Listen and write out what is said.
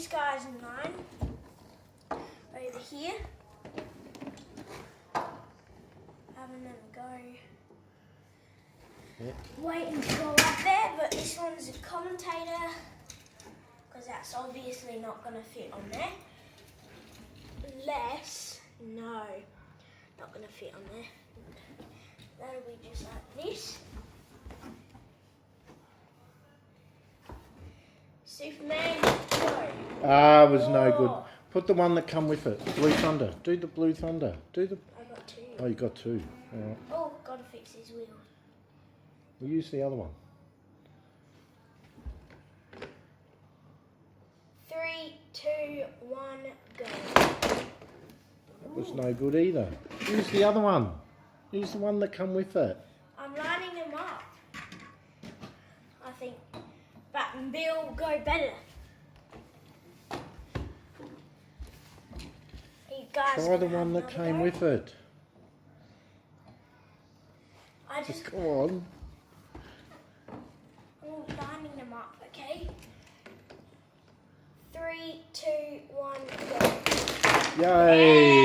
these guys in line over here. Having them go. Yep. Waiting to go up there, but this one's a commentator because that's obviously not going to fit on there. Unless, no, not going to fit on there. That'll be just like this. Superman, go. Ah, it was no good. Put the one that come with it. Blue Thunder. Do the Blue Thunder. Do the. I got two. Oh, you got two. All right. Oh, gotta fix his wheel. We'll use the other one. 3, 2, 1, go. That was no good either. Use the other one. Use the one that come with it. I'm lining them up. I think Bat and Bill go better. You guys Try the can one have that another came go. with it. I just Just go on. I'm lining them up, okay? 3, 2, 1, go. Yay!